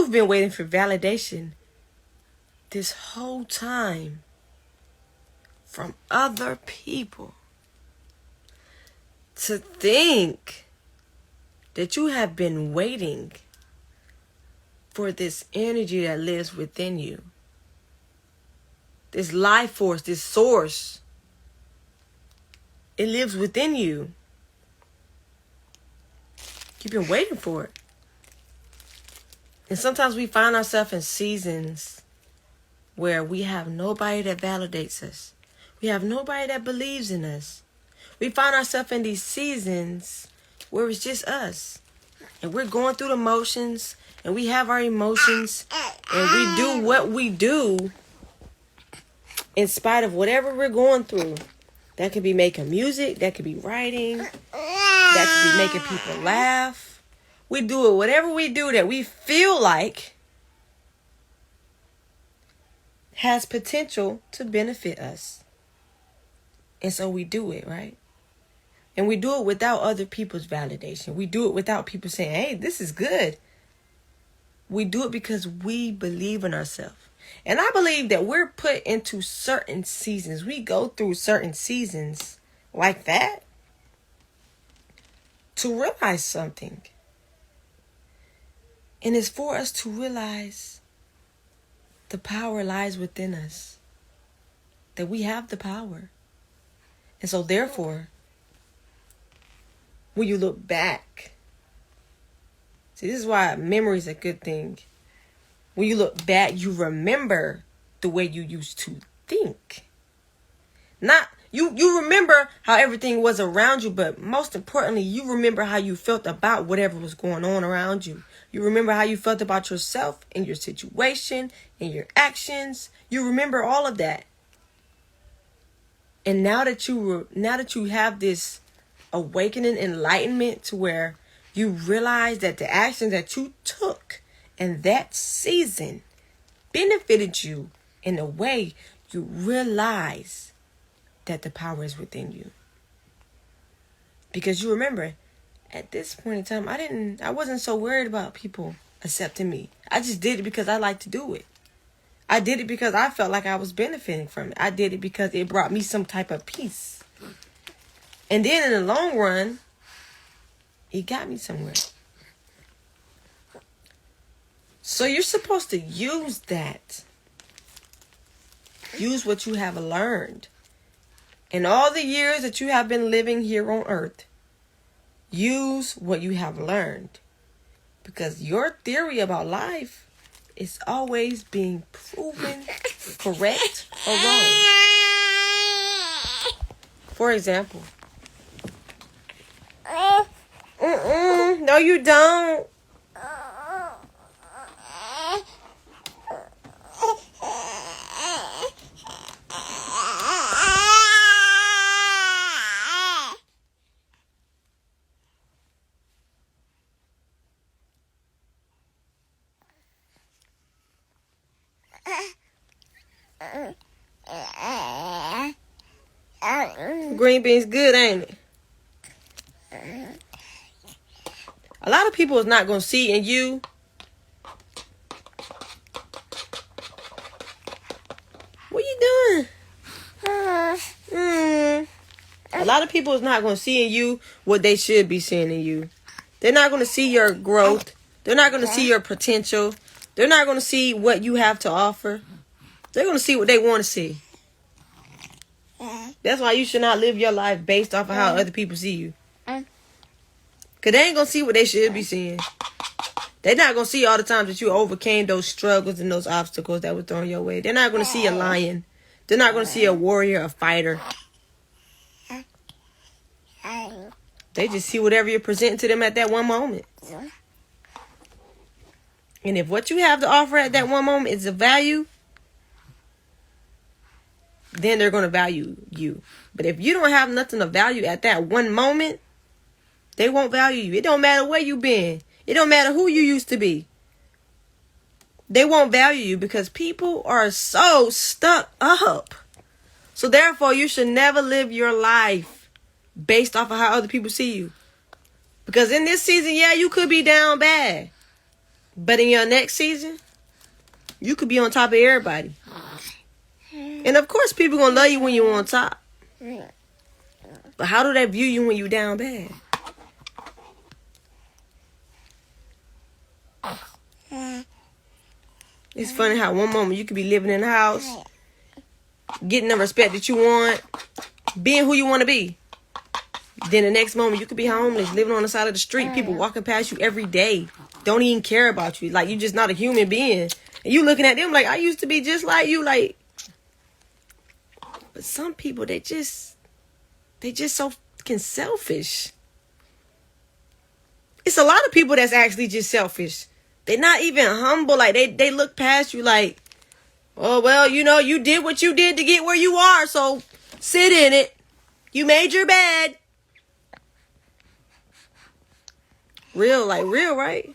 you've been waiting for validation this whole time from other people. To think that you have been waiting for this energy that lives within you, this life force, this source, it lives within you. You've been waiting for it. And sometimes we find ourselves in seasons where we have nobody that validates us. We have nobody that believes in us. We find ourselves in these seasons where it's just us. And we're going through the motions, and we have our emotions, and we do what we do in spite of whatever we're going through. That could be making music, that could be writing, that could be making people laugh. We do it, whatever we do that we feel like has potential to benefit us. And so we do it, right? And we do it without other people's validation. We do it without people saying, hey, this is good. We do it because we believe in ourselves. And I believe that we're put into certain seasons. We go through certain seasons like that to realize something. And it's for us to realize the power lies within us. That we have the power. And so therefore, when you look back, see, this is why memory is a good thing. When you look back, you remember the way you used to think. Not, you remember how everything was around you, but most importantly, you remember how you felt about whatever was going on around you. You remember how you felt about yourself and your situation and your actions. You remember all of that. And now that you have this awakening, enlightenment to where you realize that the actions that you took in that season benefited you in a way, you realize that the power is within you. Because you remember, at this point in time, I wasn't so worried about people accepting me. I just did it because I like to do it. I did it because I felt like I was benefiting from it. I did it because it brought me some type of peace. And then in the long run, it got me somewhere. So you're supposed to use that. Use what you have learned. In all the years that you have been living here on earth, use what you have learned. Because your theory about life is always being proven correct or wrong. For example, no, you don't. Green beans good, ain't it? A lot of people is not going to see in you what you doing? A lot of people is not going to see in you what they should be seeing in you. They're not going to see your growth. They're not going to see your potential. They're not going to see what you have to offer. They're going to see what they want to see. That's why you should not live your life based off of how other people see you. Because they ain't going to see what they should be seeing. They're not going to see all the times that you overcame those struggles and those obstacles that were thrown your way. They're not going to see a lion. They're not going to see a warrior, a fighter. They just see whatever you're presenting to them at that one moment. And if what you have to offer at that one moment is a value, then they're going to value you. But if you don't have nothing of value at that one moment, they won't value you. It don't matter where you been. It don't matter who you used to be. They won't value you because people are so stuck up. So therefore, you should never live your life based off of how other people see you. Because in this season, yeah, you could be down bad. But in your next season, you could be on top of everybody. And of course, people gonna love you when you're on top. But how do they view you when you down bad? It's funny how one moment you could be living in the house, getting the respect that you want, being who you want to be. Then the next moment you could be homeless, living on the side of the street, people walking past you every day, don't even care about you. Like, you just not a human being. And you looking at them like, I used to be just like you. Like, but some people, they just so fucking selfish. It's a lot of people that's actually just selfish. They're not even humble. Like, they look past you like, oh, well, you know, you did what you did to get where you are, so sit in it. You made your bed. Real, right?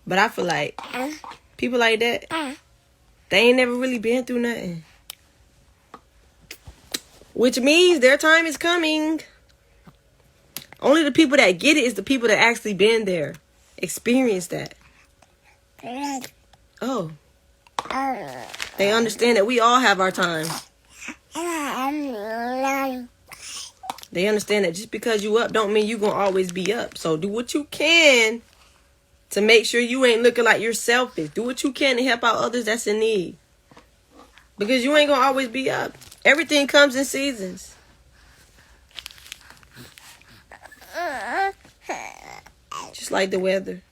But I feel like people like that, they ain't never really been through nothing. Which means their time is coming. Only the people that get it is the people that actually been there, experienced that. Oh. They understand that we all have our time. They understand that just because you up don't mean you gonna always be up. So do what you can to make sure you ain't looking like you're selfish. Do what you can to help out others that's in need. Because you ain't gonna always be up. Everything comes in seasons. Just like the weather.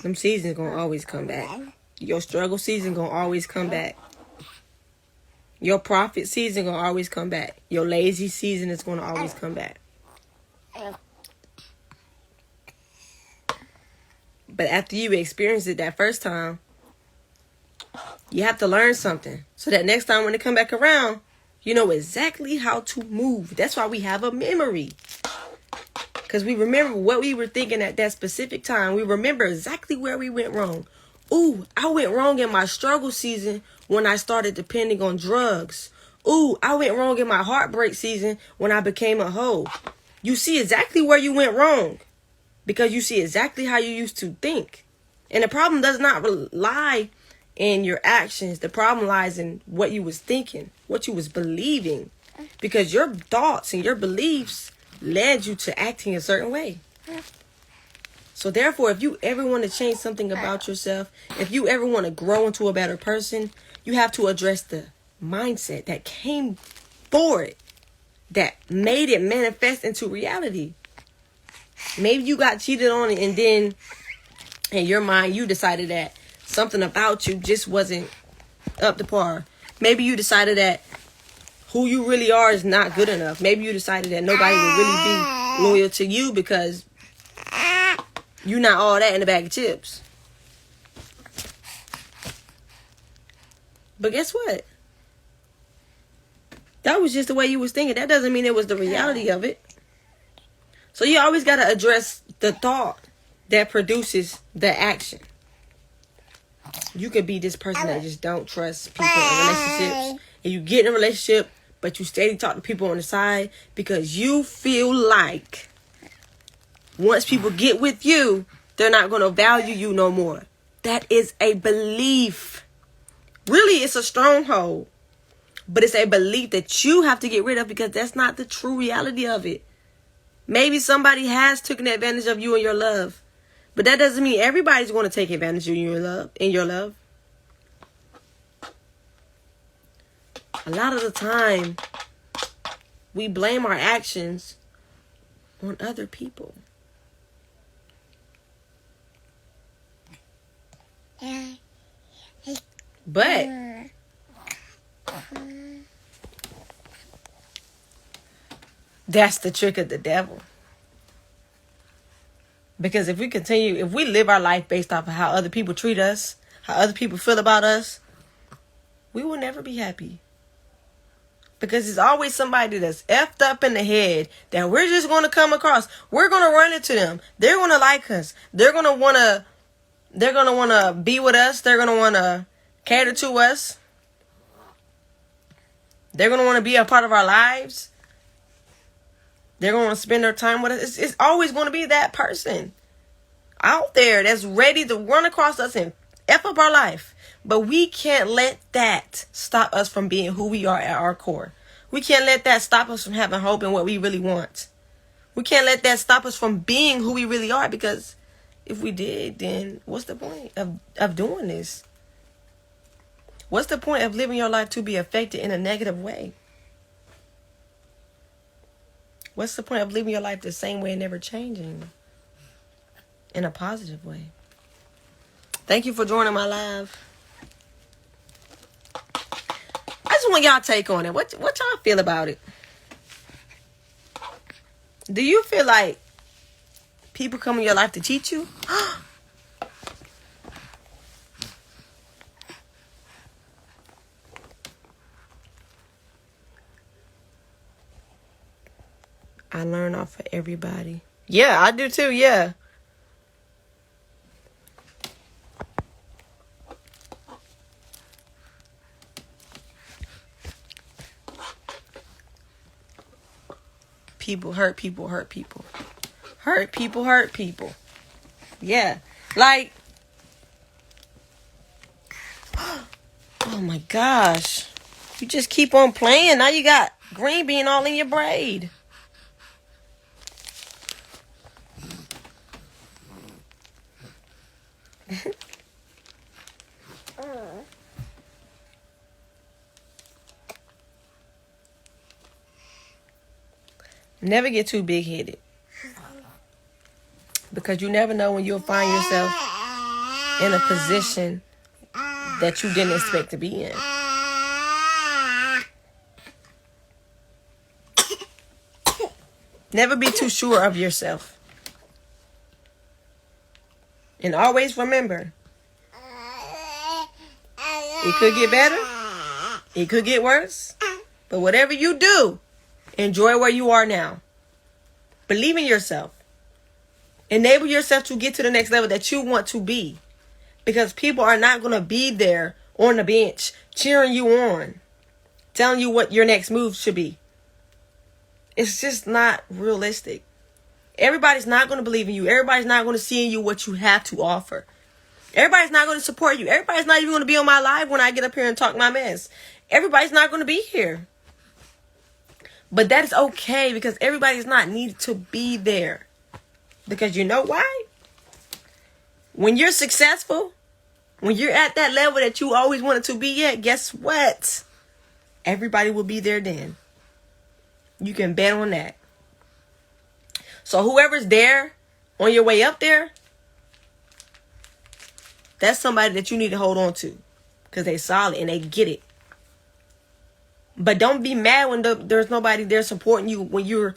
Them seasons gonna always come back. Your struggle season gonna always come back. Your profit season gonna always come back. Your lazy season is gonna always come back. But after you experience it that first time, you have to learn something. So that next time when it come back around, you know exactly how to move. That's why we have a memory. Because we remember what we were thinking at that specific time. We remember exactly where we went wrong. Ooh, I went wrong in my struggle season when I started depending on drugs. Ooh, I went wrong in my heartbreak season when I became a hoe. You see exactly where you went wrong because you see exactly how you used to think. And the problem does not lie in your actions. The problem lies in what you was thinking, what you was believing. Because your thoughts and your beliefs led you to acting a certain way. So therefore, if you ever want to change something about yourself, if you ever want to grow into a better person, you have to address the mindset that came forward, that made it manifest into reality. Maybe you got cheated on and then in your mind you decided that something about you just wasn't up to par. Maybe you decided that who you really are is not good enough. Maybe you decided that nobody will really be loyal to you because you're not all that in a bag of chips. But guess what? That was just the way you was thinking. That doesn't mean it was the reality of it. So you always got to address the thought that produces the action. You could be this person that just don't trust people in relationships. And you get in a relationship, but you steady talk to people on the side because you feel like once people get with you, they're not going to value you no more. That is a belief. Really, it's a stronghold. But it's a belief that you have to get rid of because that's not the true reality of it. Maybe somebody has taken advantage of you in your love. But that doesn't mean everybody's going to take advantage of you in your love. A lot of the time, we blame our actions on other people. But that's the trick of the devil. Because if we live our life based off of how other people treat us, how other people feel about us, we will never be happy. Because there's always somebody that's effed up in the head that we're just going to come across. We're going to run into them. They're going to like us. They're going to want to be with us. They're going to want to cater to us. They're going to want to be a part of our lives. They're going to spend their time with us. It's always going to be that person out there that's ready to run across us and F up our life. But we can't let that stop us from being who we are at our core. We can't let that stop us from having hope in what we really want. We can't let that stop us from being who we really are, because if we did, then what's the point of doing this? What's the point of living your life to be affected in a negative way? What's the point of living your life the same way and never changing in a positive way? Thank you for joining my live. I just want y'all take on it. What y'all feel about it? Do you feel like people come in your life to cheat you? I learn off of everybody. Yeah, I do too, yeah. People hurt people, hurt people. Hurt people, hurt people. Yeah. Like, oh my gosh. You just keep on playing. Now you got green bean all in your braid. Never get too big-headed. Because you never know when you'll find yourself in a position that you didn't expect to be in. Never be too sure of yourself. And always remember, it could get better. It could get worse. But whatever you do, enjoy where you are now. Believe in yourself. Enable yourself to get to the next level that you want to be. Because people are not going to be there on the bench cheering you on, telling you what your next move should be. It's just not realistic. Everybody's not going to believe in you. Everybody's not going to see in you what you have to offer. Everybody's not going to support you. Everybody's not even going to be on my live when I get up here and talk my mess. Everybody's not going to be here. But that is okay, because everybody's not needed to be there. Because you know why? When you're successful, when you're at that level that you always wanted to be at, guess what? Everybody will be there then. You can bet on that. So whoever's there on your way up there, that's somebody that you need to hold on to, because they solid and they get it. But don't be mad when there's nobody there supporting you when you're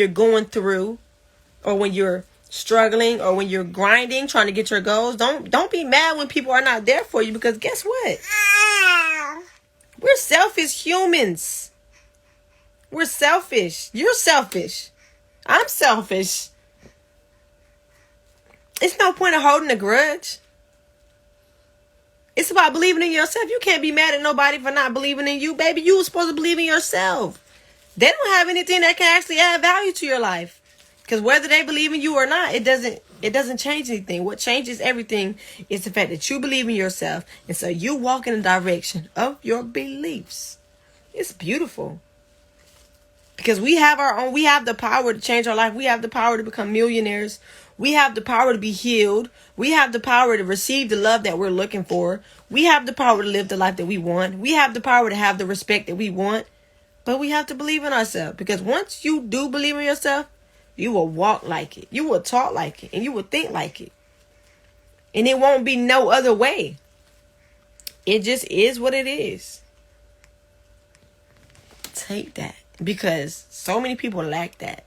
going through, or when you're struggling, or when you're grinding, trying to get your goals. Don't be mad when people are not there for you, because guess what? We're selfish humans. We're selfish. You're selfish. I'm selfish. It's no point of holding a grudge. It's about believing in yourself. You can't be mad at nobody for not believing in you, baby. You were supposed to believe in yourself. They don't have anything that can actually add value to your life. Because whether they believe in you or not, it doesn't change anything. What changes everything is the fact that you believe in yourself. And so you walk in the direction of your beliefs. It's beautiful. Because we have the power to change our life. We have the power to become millionaires. We have the power to be healed. We have the power to receive the love that we're looking for. We have the power to live the life that we want. We have the power to have the respect that we want. But we have to believe in ourselves. Because once you do believe in yourself, you will walk like it. You will talk like it. And you will think like it. And it won't be no other way. It just is what it is. Take that. Because so many people lack that.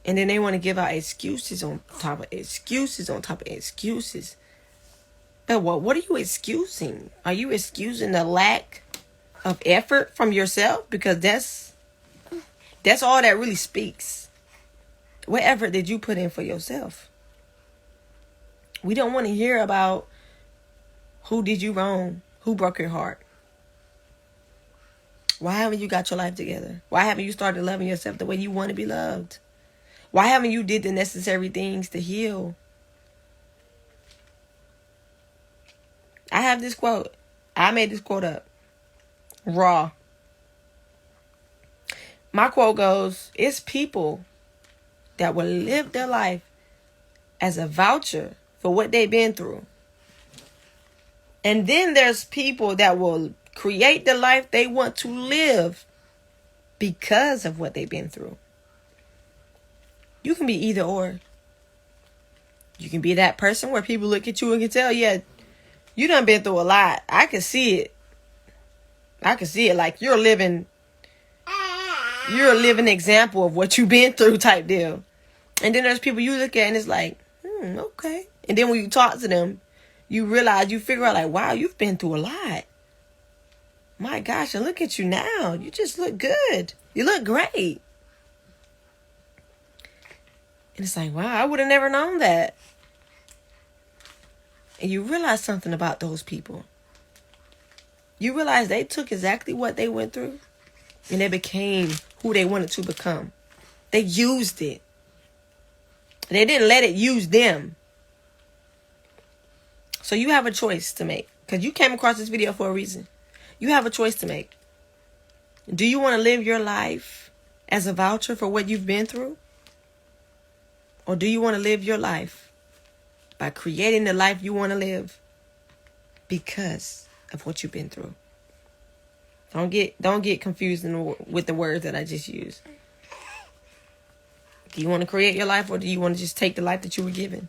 And then they want to give out excuses on top of excuses on top of excuses. But what are you excusing? Are you excusing the lack of effort from yourself? Because that's all that really speaks. What effort did you put in for yourself? We don't want to hear about who did you wrong, who broke your heart. Why haven't you got your life together? Why haven't you started loving yourself the way you want to be loved? Why haven't you did the necessary things to heal? I have this quote. I made this quote up. Raw. My quote goes, it's people that will live their life as a voucher for what they've been through. And then there's people that will create the life they want to live because of what they've been through. You can be either or. You can be that person where people look at you and can tell, yeah, you done been through a lot. I can see it. I can see it. Like you're a living example of what you've been through type deal. And then there's people you look at and it's like, okay. And then when you talk to them, you realize, you figure out like, wow, you've been through a lot. My gosh, and look at you now. You just look good. You look great. And it's like, wow, I would have never known that. And you realize something about those people. You realize they took exactly what they went through and they became who they wanted to become. They used it. They didn't let it use them. So you have a choice to make. Because you came across this video for a reason. You have a choice to make. Do you want to live your life as a voucher for what you've been through? Or do you want to live your life by creating the life you want to live because of what you've been through? Don't get confused with the words that I just used. Do you want to create your life or do you want to just take the life that you were given?